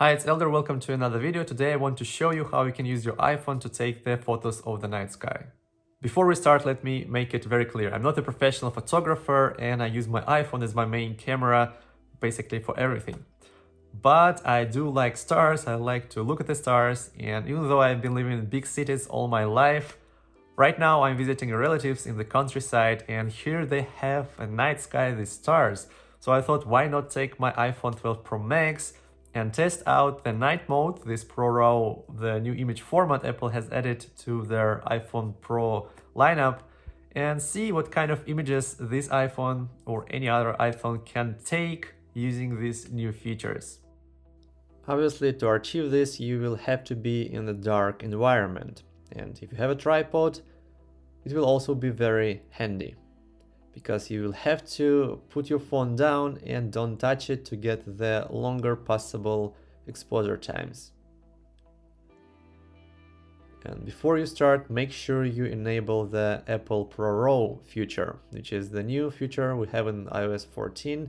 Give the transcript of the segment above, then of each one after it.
Hi, it's Elder. Welcome to another video. Today I want to show you how you can use your iPhone to take the photos of the night sky. Before we start, let me make it very clear. I'm not a professional photographer and I use my iPhone as my main camera basically for everything. But I do like stars, I like to look at the stars, and even though I've been living in big cities all my life, right now I'm visiting relatives in the countryside and here they have a night sky with stars. So I thought, why not take my iPhone 12 Pro Max and test out the night mode, this ProRAW, the new image format Apple has added to their iPhone Pro lineup, and see what kind of images this iPhone or any other iPhone can take using these new features. Obviously, to achieve this, you will have to be in a dark environment. And if you have a tripod, it will also be very handy, because you will have to put your phone down and don't touch it to get the longer possible exposure times. And before you start, make sure you enable the Apple ProRAW feature, which is the new feature we have in iOS 14,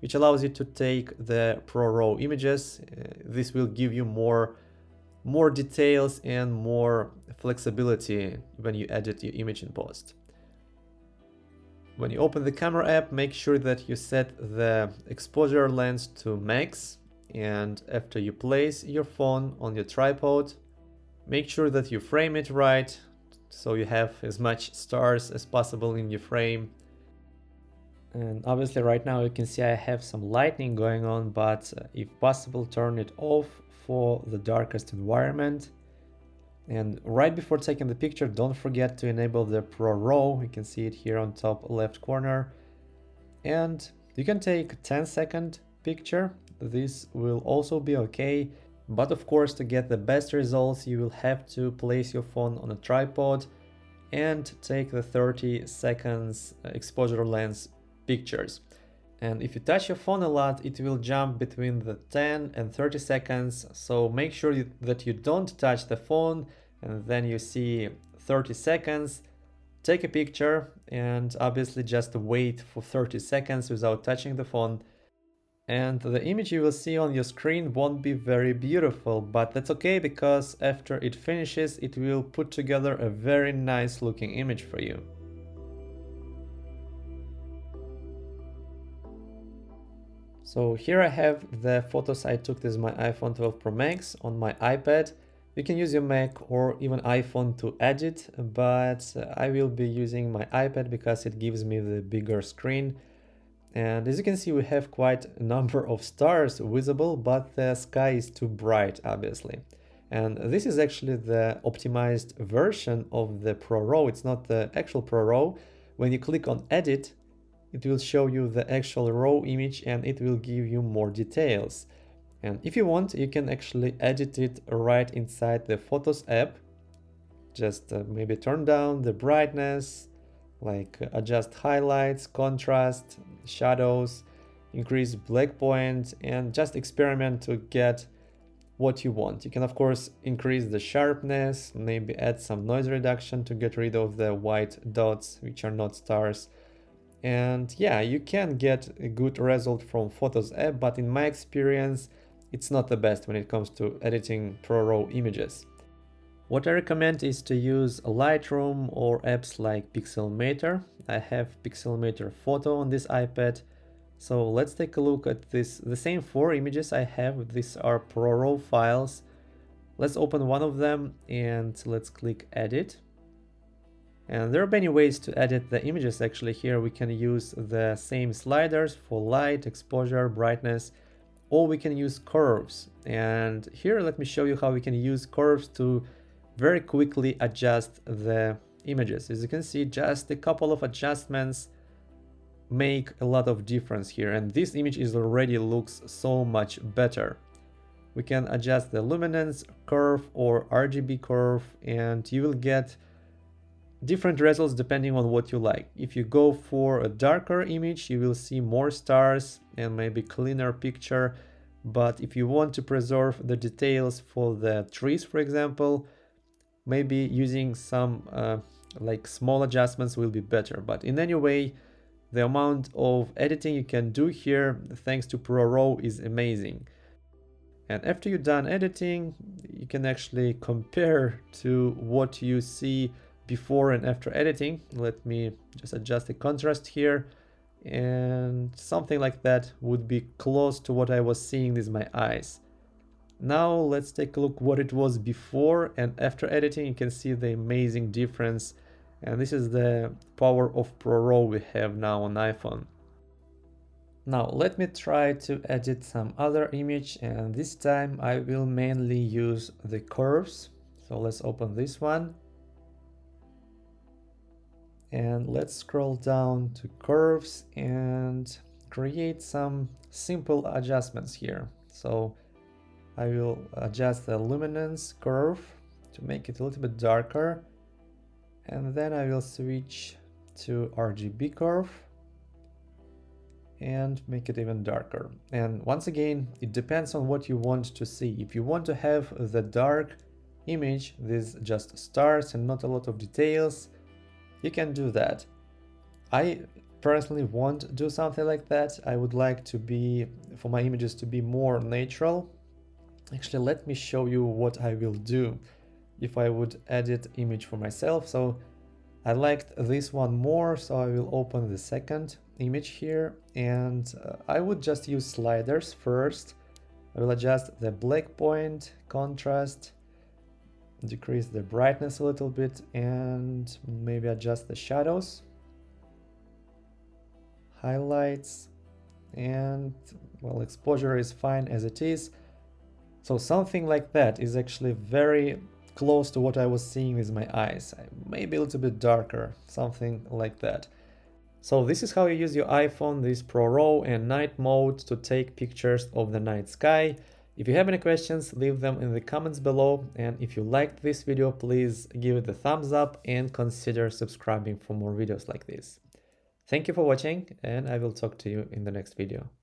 which allows you to take the ProRAW images. This will give you more details and more flexibility when you edit your image in post. When you open the camera app, make sure that you set the exposure lens to max, and after you place your phone on your tripod, make sure that you frame it right so you have as much stars as possible in your frame. And obviously right now you can see I have some lightning going on, but if possible turn it off for the darkest environment. And right before taking the picture, don't forget to enable the ProRAW. You can see it here on top left corner. And you can take a 10-second picture. This will also be okay. But of course, to get the best results, you will have to place your phone on a tripod and take the 30 seconds exposure lens pictures. And if you touch your phone a lot, it will jump between the 10 and 30 seconds. So make sure that you don't touch the phone, and then you see 30 seconds. Take a picture and obviously just wait for 30 seconds without touching the phone. And the image you will see on your screen won't be very beautiful, but that's okay, because after it finishes, it will put together a very nice looking image for you. So here I have the photos I took with my iPhone 12 Pro Max on my iPad. You can use your Mac or even iPhone to edit, but I will be using my iPad because it gives me the bigger screen. And as you can see, we have quite a number of stars visible, but the sky is too bright, obviously. And this is actually the optimized version of the ProRAW. It's not the actual ProRAW. When you click on Edit, it will show you the actual raw image and it will give you more details. And if you want, you can actually edit it right inside the Photos app. Just maybe turn down the brightness, like adjust highlights, contrast, shadows, increase black point, and just experiment to get what you want. You can of course increase the sharpness, maybe add some noise reduction to get rid of the white dots, which are not stars. And yeah, you can get a good result from Photos app, but in my experience, it's not the best when it comes to editing ProRAW images. What I recommend is to use Lightroom or apps like Pixelmator. I have Pixelmator Photo on this iPad. So let's take a look at this. The same 4 images I have, these are ProRAW files. Let's open one of them and let's click Edit. And there are many ways to edit the images. Actually, here we can use the same sliders for light, exposure, brightness, or we can use curves. And here, let me show you how we can use curves to very quickly adjust the images. As you can see, just a couple of adjustments make a lot of difference here. And this image already looks so much better. We can adjust the luminance curve or RGB curve, and you will get different results depending on what you like. If you go for a darker image, you will see more stars and maybe cleaner picture. But if you want to preserve the details for the trees, for example, maybe using some like small adjustments will be better. But in any way, the amount of editing you can do here thanks to ProRAW is amazing. And after you're done editing, you can actually compare to what you see before and after editing. Let me just adjust the contrast here, and something like that would be close to what I was seeing with my eyes. Now let's take a look what it was before and after editing. You can see the amazing difference, and this is the power of ProRAW we have now on iPhone. Now let me try to edit some other image, and this time I will mainly use the curves. So let's open this one and let's scroll down to curves and create some simple adjustments here. So I will adjust the luminance curve to make it a little bit darker, and then I will switch to RGB curve and make it even darker. And once again, it depends on what you want to see. If you want to have the dark image with just stars and not a lot of details, you can do that. I personally won't do something like that. I would like for my images to be more natural. Actually, let me show you what I will do if I would edit image for myself. So I liked this one more, so I will open the second image here, and I would just use sliders first. I will adjust the black point, contrast, decrease the brightness a little bit, and maybe adjust the shadows, highlights, and well, exposure is fine as it is. So something like that is actually very close to what I was seeing with my eyes. Maybe a little bit darker, something like that. So this is how you use your iPhone, this ProRAW and night mode to take pictures of the night sky. If you have any questions, leave them in the comments below. And if you liked this video, please give it a thumbs up and consider subscribing for more videos like this. Thank you for watching, and I will talk to you in the next video.